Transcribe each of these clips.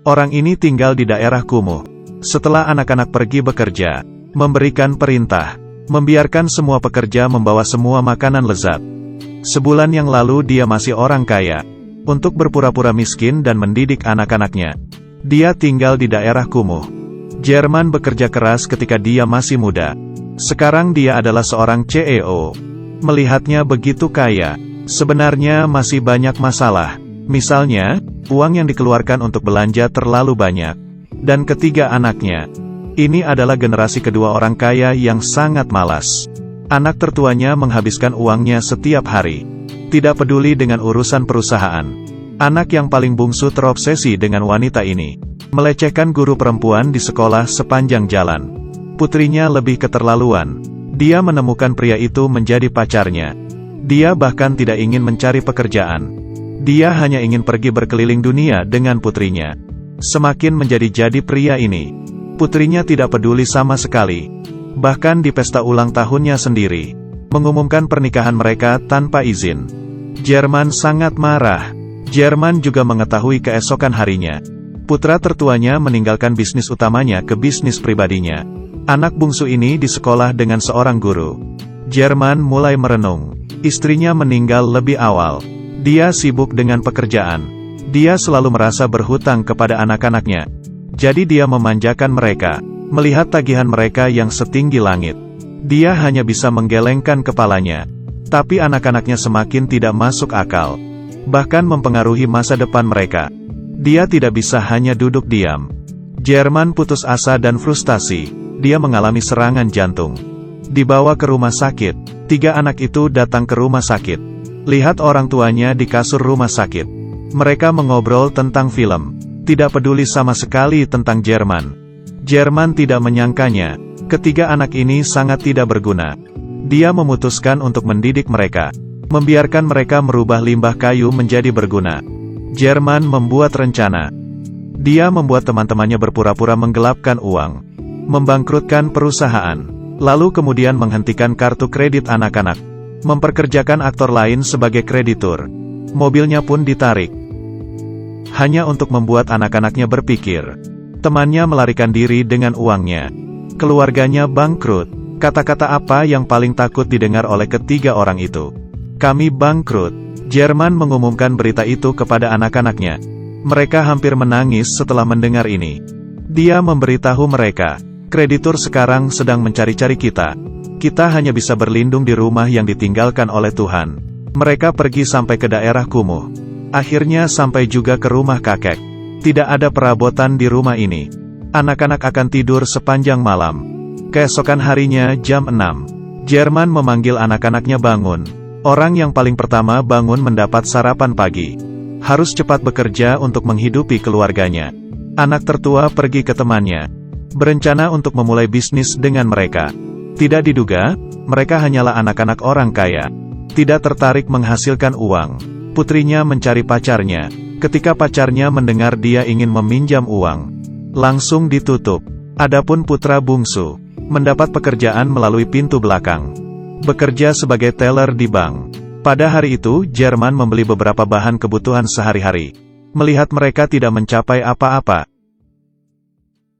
Orang ini tinggal di daerah kumuh. Setelah anak-anak pergi bekerja, memberikan perintah, membiarkan semua pekerja membawa semua makanan lezat. Sebulan yang lalu dia masih orang kaya. Untuk berpura-pura miskin dan mendidik anak-anaknya, dia tinggal di daerah kumuh. Jerman bekerja keras ketika dia masih muda. Sekarang dia adalah seorang CEO. Melihatnya begitu kaya, sebenarnya masih banyak masalah. Misalnya, uang yang dikeluarkan untuk belanja terlalu banyak. Dan ketiga anaknya. Ini adalah generasi kedua orang kaya yang sangat malas. Anak tertuanya menghabiskan uangnya setiap hari. Tidak peduli dengan urusan perusahaan. Anak yang paling bungsu terobsesi dengan wanita ini. Melecehkan guru perempuan di sekolah sepanjang jalan. Putrinya lebih keterlaluan. Dia menemukan pria itu menjadi pacarnya. Dia bahkan tidak ingin mencari pekerjaan. Dia hanya ingin pergi berkeliling dunia dengan putrinya. Semakin menjadi-jadi pria ini. Putrinya tidak peduli sama sekali. Bahkan di pesta ulang tahunnya sendiri, mengumumkan pernikahan mereka tanpa izin. Jerman sangat marah. Jerman juga mengetahui keesokan harinya. Putra tertuanya meninggalkan bisnis utamanya ke bisnis pribadinya. Anak bungsu ini di sekolah dengan seorang guru. Jerman mulai merenung. Istrinya meninggal lebih awal. Dia sibuk dengan pekerjaan. Dia selalu merasa berhutang kepada anak-anaknya. Jadi dia memanjakan mereka, melihat tagihan mereka yang setinggi langit. Dia hanya bisa menggelengkan kepalanya. Tapi anak-anaknya semakin tidak masuk akal. Bahkan mempengaruhi masa depan mereka. Dia tidak bisa hanya duduk diam. Jerman putus asa dan frustasi. Dia mengalami serangan jantung. Dibawa ke rumah sakit. 3 anak itu datang ke rumah sakit. Lihat orang tuanya di kasur rumah sakit. Mereka mengobrol tentang film. Tidak peduli sama sekali tentang Jerman. Jerman tidak menyangkanya. Ketiga anak ini sangat tidak berguna. Dia memutuskan untuk mendidik mereka. Membiarkan mereka merubah limbah kayu menjadi berguna. Jerman membuat rencana. Dia membuat teman-temannya berpura-pura menggelapkan uang. Membangkrutkan perusahaan. Lalu kemudian menghentikan kartu kredit anak-anak. Memperkerjakan aktor lain sebagai kreditur. Mobilnya pun ditarik. Hanya untuk membuat anak-anaknya berpikir. Temannya melarikan diri dengan uangnya. Keluarganya bangkrut. Kata-kata apa yang paling takut didengar oleh ketiga orang itu? Kami bangkrut. Jerman mengumumkan berita itu kepada anak-anaknya. Mereka hampir menangis setelah mendengar ini. Dia memberitahu mereka, kreditur sekarang sedang mencari-cari kita. Kita hanya bisa berlindung di rumah yang ditinggalkan oleh Tuhan. Mereka pergi sampai ke daerah kumuh. Akhirnya sampai juga ke rumah kakek. Tidak ada perabotan di rumah ini. Anak-anak akan tidur sepanjang malam. Keesokan harinya jam 6. Jerman memanggil anak-anaknya bangun. Orang yang paling pertama bangun mendapat sarapan pagi. Harus cepat bekerja untuk menghidupi keluarganya. Anak tertua pergi ke temannya. Berencana untuk memulai bisnis dengan mereka. Tidak diduga, mereka hanyalah anak-anak orang kaya. Tidak tertarik menghasilkan uang. Putrinya mencari pacarnya. Ketika pacarnya mendengar dia ingin meminjam uang, langsung ditutup. Adapun putra bungsu, mendapat pekerjaan melalui pintu belakang. Bekerja sebagai teller di bank. Pada hari itu, Jerman membeli beberapa bahan kebutuhan sehari-hari. Melihat mereka tidak mencapai apa-apa,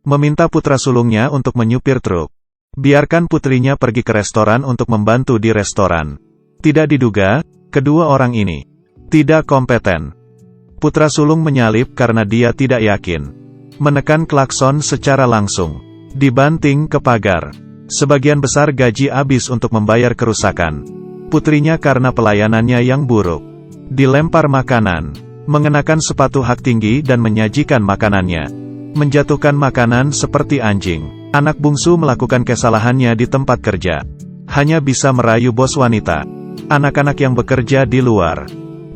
meminta putra sulungnya untuk menyupir truk. Biarkan putrinya pergi ke restoran untuk membantu di restoran. Tidak diduga, kedua orang ini tidak kompeten. Putra sulung menyalip karena dia tidak yakin. Menekan klakson secara langsung. Dibanting ke pagar. Sebagian besar gaji habis untuk membayar kerusakan. Putrinya karena pelayanannya yang buruk. Dilempar makanan. Mengenakan sepatu hak tinggi dan menyajikan makanannya. Menjatuhkan makanan seperti anjing. Anak bungsu melakukan kesalahannya di tempat kerja. Hanya bisa merayu bos wanita. Anak-anak yang bekerja di luar.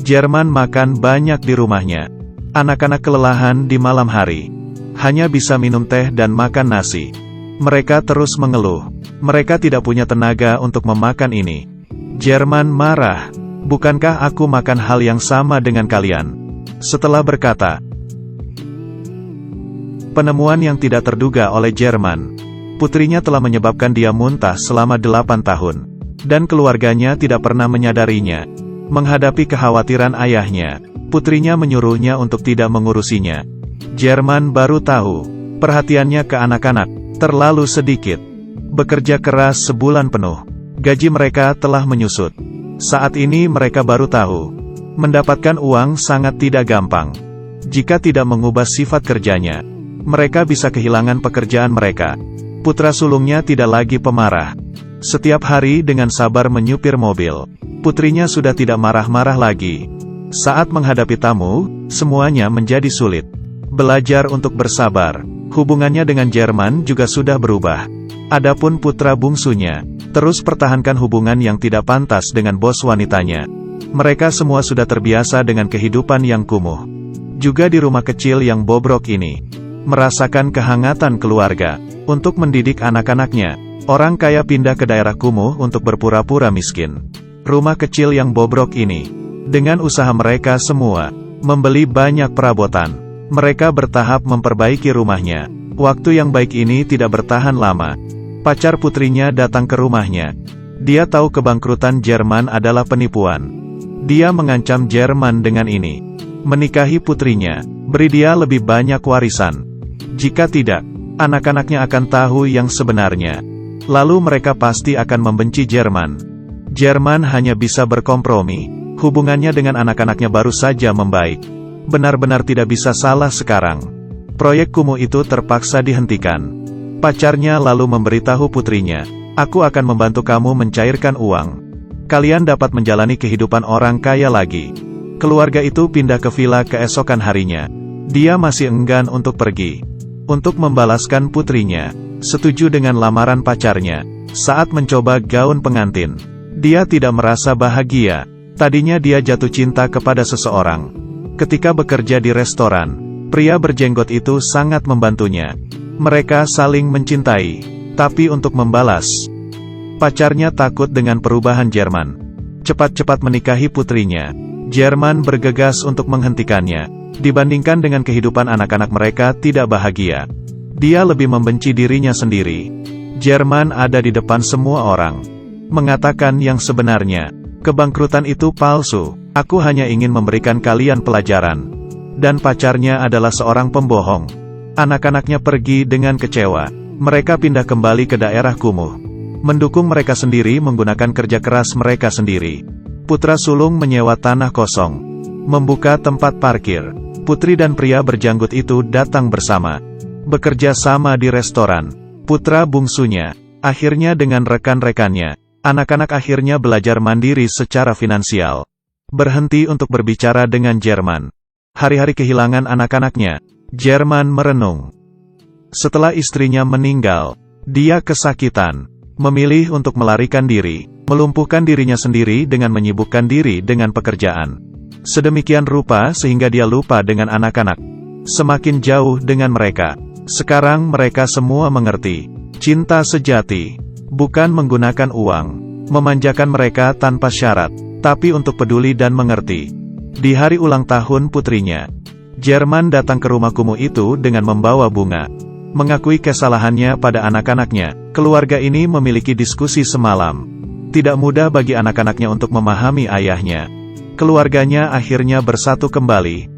Jerman makan banyak di rumahnya. Anak-anak kelelahan di malam hari. Hanya bisa minum teh dan makan nasi. Mereka terus mengeluh. Mereka tidak punya tenaga untuk memakan ini. Jerman marah. Bukankah aku makan hal yang sama dengan kalian? Setelah berkata, penemuan yang tidak terduga oleh Jerman. Putrinya telah menyebabkan dia muntah selama 8 tahun. Dan keluarganya tidak pernah menyadarinya. Menghadapi kekhawatiran ayahnya, putrinya menyuruhnya untuk tidak mengurusinya. Jerman baru tahu, perhatiannya ke anak-anak terlalu sedikit. Bekerja keras sebulan penuh, gaji mereka telah menyusut. Saat ini mereka baru tahu, mendapatkan uang sangat tidak gampang. Jika tidak mengubah sifat kerjanya, mereka bisa kehilangan pekerjaan mereka. Putra sulungnya tidak lagi pemarah. Setiap hari dengan sabar menyupir mobil. Putrinya sudah tidak marah-marah lagi. Saat menghadapi tamu, semuanya menjadi sulit. Belajar untuk bersabar. Hubungannya dengan Jerman juga sudah berubah. Adapun putra bungsunya, terus pertahankan hubungan yang tidak pantas dengan bos wanitanya. Mereka semua sudah terbiasa dengan kehidupan yang kumuh. Juga di rumah kecil yang bobrok ini, merasakan kehangatan keluarga. Untuk mendidik anak-anaknya, orang kaya pindah ke daerah kumuh untuk berpura-pura miskin. Rumah kecil yang bobrok ini, dengan usaha mereka semua, membeli banyak perabotan. Mereka bertahap memperbaiki rumahnya. Waktu yang baik ini tidak bertahan lama. Pacar putrinya datang ke rumahnya. Dia tahu kebangkrutan Jerman adalah penipuan. Dia mengancam Jerman dengan ini. Menikahi putrinya, beri dia lebih banyak warisan. Jika tidak, anak-anaknya akan tahu yang sebenarnya. Lalu mereka pasti akan membenci Jerman. Jerman hanya bisa berkompromi. Hubungannya dengan anak-anaknya baru saja membaik. Benar-benar tidak bisa salah sekarang. Proyek kumuh itu terpaksa dihentikan. Pacarnya lalu memberitahu putrinya, "Aku akan membantu kamu mencairkan uang. Kalian dapat menjalani kehidupan orang kaya lagi." Keluarga itu pindah ke villa keesokan harinya. Dia masih enggan untuk pergi. Untuk membalaskan putrinya, setuju dengan lamaran pacarnya. Saat mencoba gaun pengantin, dia tidak merasa bahagia. Tadinya dia jatuh cinta kepada seseorang. Ketika bekerja di restoran, pria berjenggot itu sangat membantunya. Mereka saling mencintai. Tapi untuk membalas, pacarnya takut dengan perubahan Jerman. Cepat-cepat menikahi putrinya. Jerman bergegas untuk menghentikannya. Dibandingkan dengan kehidupan anak-anak mereka tidak bahagia, dia lebih membenci dirinya sendiri. Jerman ada di depan semua orang, mengatakan yang sebenarnya. Kebangkrutan itu palsu. Aku hanya ingin memberikan kalian pelajaran. Dan pacarnya adalah seorang pembohong. Anak-anaknya pergi dengan kecewa. Mereka pindah kembali ke daerah kumuh. Mendukung mereka sendiri menggunakan kerja keras mereka sendiri. Putra sulung menyewa tanah kosong, membuka tempat parkir. Putri dan pria berjanggut itu datang bersama. Bekerja sama di restoran. Putra bungsunya, akhirnya dengan rekan-rekannya, anak-anak akhirnya belajar mandiri secara finansial. Berhenti untuk berbicara dengan Jerman. Hari-hari kehilangan anak-anaknya. Jerman merenung. Setelah istrinya meninggal, dia kesakitan. Memilih untuk melarikan diri, melumpuhkan dirinya sendiri dengan menyibukkan diri dengan pekerjaan. Sedemikian rupa sehingga dia lupa dengan anak-anak. Semakin jauh dengan mereka. Sekarang mereka semua mengerti. Cinta sejati bukan menggunakan uang, memanjakan mereka tanpa syarat, tapi untuk peduli dan mengerti. Di hari ulang tahun putrinya, Jerman datang ke rumah kumuh itu dengan membawa bunga. Mengakui kesalahannya pada anak-anaknya, keluarga ini memiliki diskusi semalam. Tidak mudah bagi anak-anaknya untuk memahami ayahnya. Keluarganya akhirnya bersatu kembali.